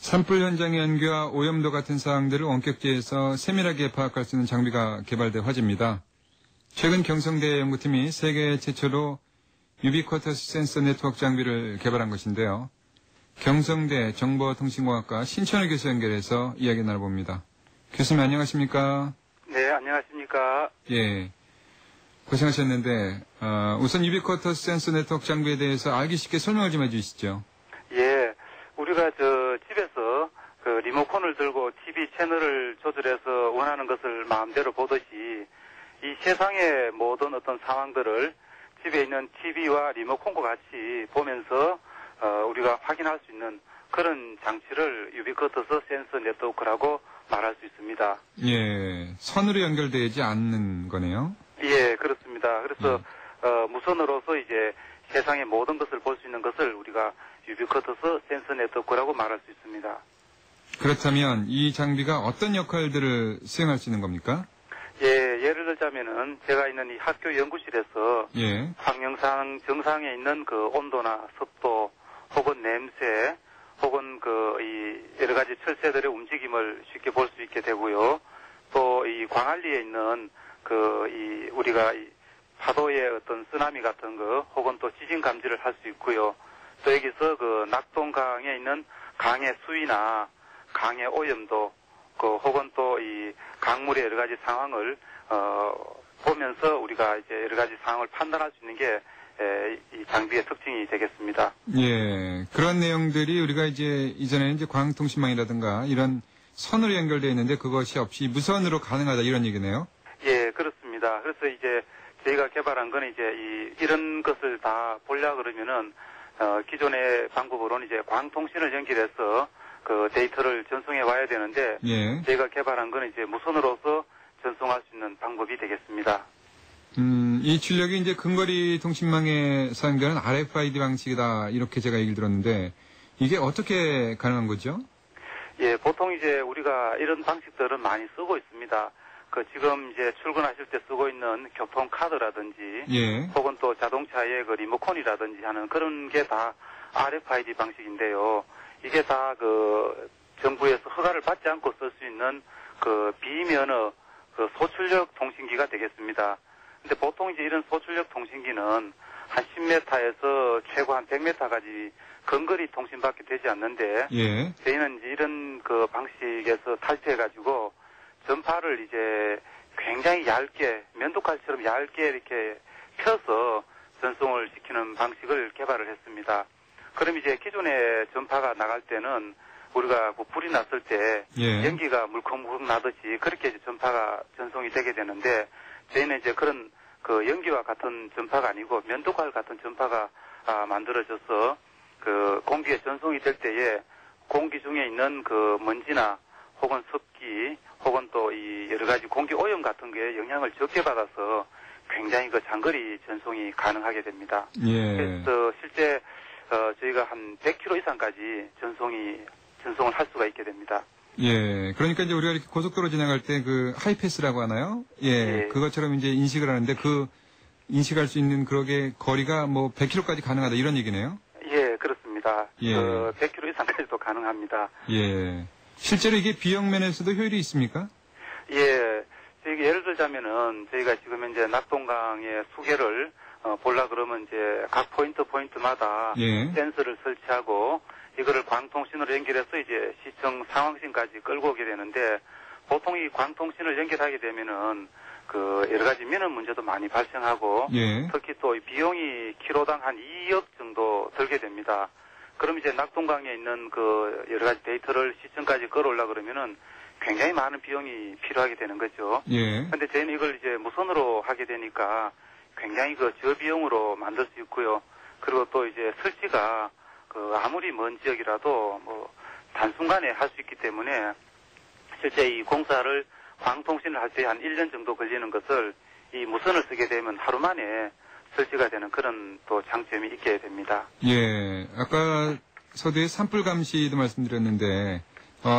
산불 현장의 연기와 오염도 같은 사항들을 원격지에서 세밀하게 파악할 수 있는 장비가 개발돼 화제입니다. 최근 경성대 연구팀이 세계 최초로 유비쿼터스 센서 네트워크 장비를 개발한 것인데요. 경성대 정보통신공학과 신천을 교수 연결해서 이야기 나눠봅니다. 교수님 안녕하십니까? 네, 안녕하십니까? 예, 고생하셨는데 우선 유비쿼터스 센서 네트워크 장비에 대해서 알기 쉽게 설명을 좀 해주시죠. 예, 우리가 집에서 그 리모컨을 들고 TV 채널을 조절해서 원하는 것을 마음대로 보듯이 이 세상의 모든 어떤 상황들을 집에 있는 TV와 리모컨과 같이 보면서 우리가 확인할 수 있는 그런 장치를 유비쿼터스 센서 네트워크라고 말할 수 있습니다. 예, 선으로 연결되지 않는 거네요. 예, 그렇습니다. 그래서 무선으로서 이제 세상의 모든 것을 볼 수 있는 것을 우리가 유비쿼터스 센서 네트워크라고 말할 수 있습니다. 그렇다면 이 장비가 어떤 역할들을 수행할 수 있는 겁니까? 예, 예를 들자면은 제가 있는 이 학교 연구실에서 예. 환경상 정상에 있는 그 온도나 습도 혹은 냄새 혹은 이 여러 가지 철새들의 움직임을 쉽게 볼 수 있게 되고요. 또 이 광안리에 있는 우리가 이 파도의 어떤 쓰나미 같은 거 혹은 또 지진 감지를 할 수 있고요. 또 여기서 그 낙동강에 있는 강의 수위나 강의 오염도 혹은 또 이 강물의 여러 가지 상황을 보면서 우리가 이제 여러 가지 상황을 판단할 수 있는 게 이 장비의 특징이 되겠습니다. 예, 그런 내용들이 우리가 이전에는 광통신망이라든가 이런 선으로 연결되어 있는데 그것이 없이 무선으로 가능하다 이런 얘기네요. 예, 그렇습니다. 그래서 이제 저희가 개발한 건 이제 이런 것을 다 보려 그러면은 기존의 방법으로는 이제 광통신을 연결해서 그 데이터를 전송해 와야 되는데 예. 저희가 개발한 건 이제 무선으로서 전송할 수 있는 방법이 되겠습니다. 이 출력이 이제 근거리 통신망에 사용되는 RFID 방식이다 이렇게 제가 얘기를 들었는데 이게 어떻게 가능한 거죠? 예, 보통 이제 우리가 이런 방식들은 많이 쓰고 있습니다. 지금 이제 출근하실 때 쓰고 있는 교통카드라든지 예. 혹은 또 자동차의 그 리모컨이라든지 하는 그런 게 다 RFID 방식인데요. 이게 다 정부에서 허가를 받지 않고 쓸 수 있는 비면허 소출력 통신기가 되겠습니다. 근데 보통 이제 이런 소출력 통신기는 한 10m에서 최고 한 100m까지 근거리 통신밖에 되지 않는데 예. 저희는 이제 이런 방식에서 탈피해가지고 전파를 이제 굉장히 얇게 면도칼처럼 얇게 이렇게 펴서 전송을 시키는 방식을 개발을 했습니다. 그럼 이제 기존의 전파가 나갈 때는 우리가 불이 났을 때 예. 연기가 물컹물컹 나듯이 그렇게 이제 전파가 전송이 되게 되는데 저희는 이제 그런 연기와 같은 전파가 아니고 면도칼 같은 전파가 만들어져서 공기에 전송이 될 때에 공기 중에 있는 먼지나 혹은 습기 혹은 또 이 여러 가지 공기 오염 같은 게 영향을 적게 받아서 굉장히 장거리 전송이 가능하게 됩니다. 예. 그래서 실제 저희가 한 100km 이상까지 전송을 할 수가 있게 됩니다. 예. 그러니까 이제 우리가 이렇게 고속도로 지나갈 때 하이패스라고 하나요? 예. 예. 그것처럼 이제 인식을 하는데 인식할 수 있는 그러게 거리가 100km까지 가능하다 이런 얘기네요? 예, 그렇습니다. 예. 100km 이상까지도 가능합니다. 예. 실제로 이게 비용 면에서도 효율이 있습니까? 예. 저희가 예를 들자면은 저희가 지금 현재 낙동강의 수계를 보려 그러면 이제 각 포인트마다 예. 센서를 설치하고 이거를 광통신으로 연결해서 이제 시청 상황신까지 끌고 오게 되는데 보통 이 광통신을 연결하게 되면은 여러 가지 민원 문제도 많이 발생하고 예. 특히 또 비용이 키로당 한 2억 정도 들게 됩니다. 그럼 이제 낙동강에 있는 여러 가지 데이터를 시청까지 끌어올라 그러면은 굉장히 많은 비용이 필요하게 되는 거죠. 예. 근데 저희는 이걸 이제 무선으로 하게 되니까 굉장히 저비용으로 만들 수 있고요. 그리고 또 이제 설치가 아무리 먼 지역이라도 단순간에 할 수 있기 때문에 실제 이 공사를 광통신을 할 때 한 1년 정도 걸리는 것을 이 무선을 쓰게 되면 하루 만에 설치가 되는 그런 또 장점이 있게 됩니다. 예. 아까 서두에 산불 감시도 말씀드렸는데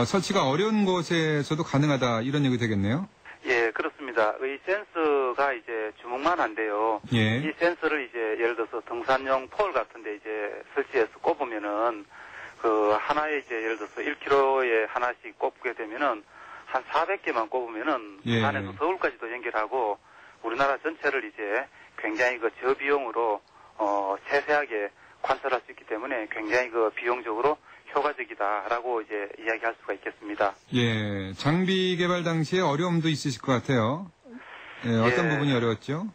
설치가 어려운 곳에서도 가능하다 이런 얘기 되겠네요? 예, 그렇습니다. 이 센서가 이제 주먹만 한데요. 예. 이 센서를 이제 예를 들어서 등산용 폴 같은데 이제 설치해서 꼽으면은 그 하나에 이제 예를 들어서 1km에 하나씩 꼽게 되면은 한 400개만 꼽으면은 예. 부산에서 서울까지도 연결하고 우리나라 전체를 이제 굉장히 그 저비용으로 세세하게 관찰할 수 있기 때문에 굉장히 그 비용적으로 효과적이다라고 이제 이야기할 수가 있겠습니다. 예, 장비 개발 당시에 어려움도 있으실 것 같아요. 예, 어떤 예. 부분이 어려웠죠?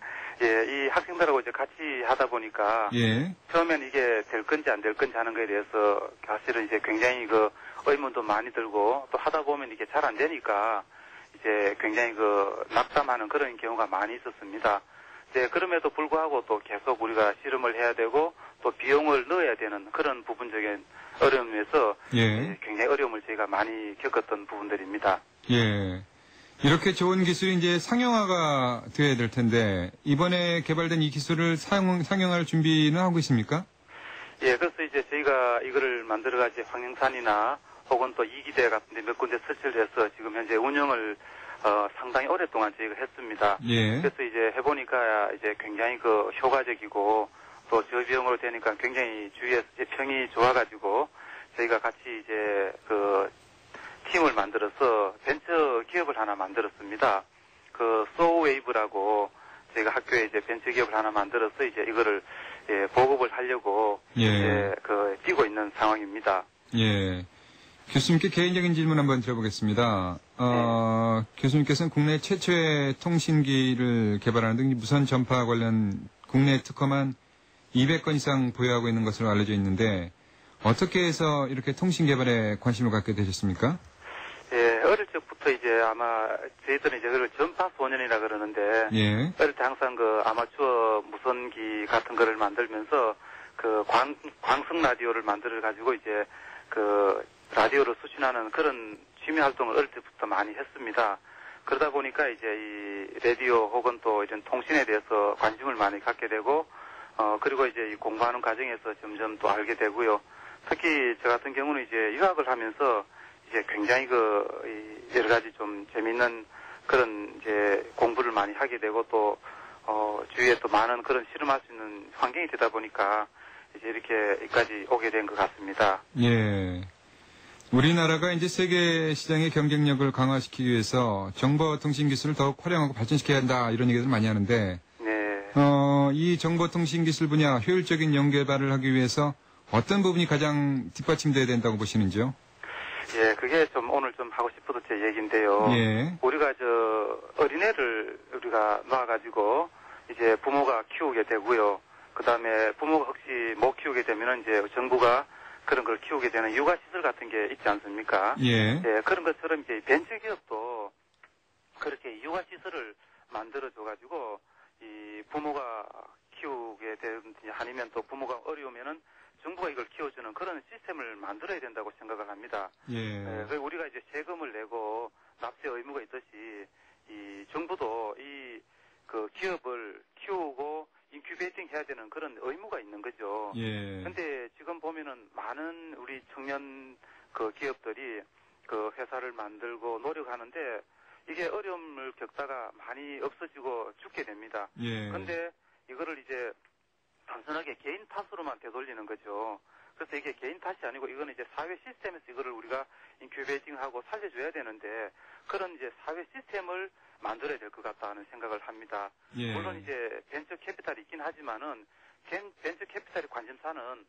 예, 이 학생들하고 이제 같이 하다 보니까 예, 처음엔 이게 될 건지 안 될 건지 하는 거에 대해서 사실은 이제 굉장히 그 의문도 많이 들고 또 하다 보면 이게 잘 안 되니까 이제 굉장히 그 낙담하는 그런 경우가 많이 있었습니다. 이제 그럼에도 불구하고 또 계속 우리가 실험을 해야 되고 또 비용을 넣어야 되는 그런 부분적인 어려움에서 예, 굉장히 어려움을 저희가 많이 겪었던 부분들입니다. 예. 이렇게 좋은 기술이 이제 상용화가 되어야 될 텐데, 이번에 개발된 이 기술을 상용할 준비는 하고 있습니까? 예, 그래서 이제 저희가 이거를 만들어가지고 황령산이나 혹은 또 이기대 같은 데 몇 군데 설치를 해서 지금 현재 운영을 상당히 오랫동안 저희가 했습니다. 예, 그래서 이제 해보니까 이제 굉장히 그 효과적이고 또 저비용으로 되니까 굉장히 주위에서 이제 평이 좋아가지고 저희가 같이 이제 그 팀을 만들어서 벤처 기업을 하나 만들었습니다. 그 소웨이브라고 저희가 학교에 이제 벤처 기업을 하나 만들어서 이제 이거를 보급을 하려고 예. 이제 뛰고 있는 상황입니다. 예. 교수님께 개인적인 질문 한번 드려보겠습니다. 교수님께서는 국내 최초의 통신기를 개발하는 등 무선 전파 관련 국내 특허만 200건 이상 보유하고 있는 것으로 알려져 있는데 어떻게 해서 이렇게 통신 개발에 관심을 갖게 되셨습니까? 예, 어릴 적부터 이제 아마 저희들은 이제 그걸 전파 소년이라 그러는데 예, 어릴 때 항상 그 아마추어 무선기 같은 거를 만들면서 그 광성 라디오를 만들어 가지고 이제 그 라디오를 수신하는 그런 취미 활동을 어릴 때부터 많이 했습니다. 그러다 보니까 이제 이 라디오 혹은 또 이런 통신에 대해서 관심을 많이 갖게 되고 그리고 이제 이 공부하는 과정에서 점점 또 알게 되고요. 특히 저 같은 경우는 이제 유학을 하면서 이제 굉장히 이 여러 가지 좀 재밌는 그런 이제 공부를 많이 하게 되고 또 주위에 또 많은 그런 실험할 수 있는 환경이 되다 보니까 이제 이렇게까지 오게 된 것 같습니다. 예. 우리나라가 이제 세계 시장의 경쟁력을 강화시키기 위해서 정보통신 기술을 더욱 활용하고 발전시켜야 한다 이런 얘기들 많이 하는데 네. 이 정보통신 기술 분야 효율적인 연계발을 하기 위해서 어떤 부분이 가장 뒷받침돼야 된다고 보시는지요? 예, 그게 좀 오늘 좀 하고 싶어서 제 얘기인데요. 예, 우리가 어린애를 우리가 놔가지고 이제 부모가 키우게 되고요. 그 다음에 부모가 혹시 못 키우게 되면은 이제 정부가 그런 걸 키우게 되는 육아시설 같은 게 있지 않습니까? 예, 예, 그런 것처럼 이제 벤처기업도 그렇게 육아시설을 만들어줘가지고 이 부모가 키우게 되든지 아니면 또 부모가 어려우면은 정부가 이걸 키워주는 그런 시스템을 만들어야 된다고 생각을 합니다. 예, 그래서 우리가 이제 세금을 내고 납세 의무가 있듯이 이 정부도 그 기업을 키우고 인큐베이팅 해야 되는 그런 의무가 있는 거죠. 예, 근데 지금 보면은 많은 우리 청년 그 기업들이 그 회사를 만들고 노력하는데 이게 어려움을 겪다가 많이 없어지고 죽게 됩니다. 예, 근데 이거를 이제 단순하게 개인 탓으로만 되돌리는 거죠. 그래서 이게 개인 탓이 아니고 이거는 이제 사회 시스템에서 이거를 우리가 인큐베이팅하고 살려줘야 되는데 그런 이제 사회 시스템을 만들어야 될 것 같다는 생각을 합니다. 예. 물론 이제 벤처 캐피탈이 있긴 하지만은 벤처 캐피탈의 관심사는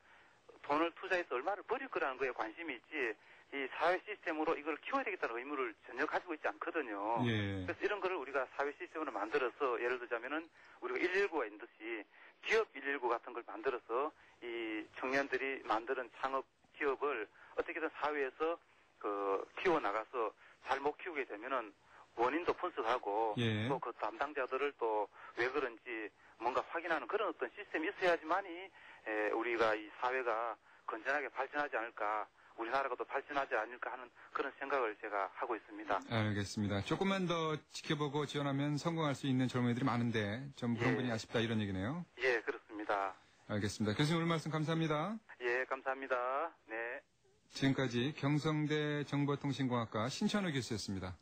돈을 투자해서 얼마를 벌일 거라는 거에 관심이 있지 이 사회 시스템으로 이걸 키워야 되겠다는 의무를 전혀 가지고 있지 않거든요. 예. 그래서 이런 거를 우리가 사회 시스템으로 만들어서 예를 들자면은 우리가 119가 있는 듯이 기업 119 같은 걸 만들어서 이 청년들이 만드는 창업 기업을 어떻게든 사회에서 키워나가서 잘 못 키우게 되면은 원인도 분석하고 예. 또 그 담당자들을 또 왜 그런지 뭔가 확인하는 그런 어떤 시스템이 있어야지만이 우리가 이 사회가 건전하게 발전하지 않을까 우리나라가 또 발전하지 않을까 하는 그런 생각을 제가 하고 있습니다. 알겠습니다. 조금만 더 지켜보고 지원하면 성공할 수 있는 젊은이들이 많은데 좀 그런 분이 아쉽다 이런 얘기네요. 예, 그렇습니다. 알겠습니다. 교수님 오늘 말씀 감사합니다. 예, 감사합니다. 네. 지금까지 경성대 정보통신공학과 신천우 교수였습니다.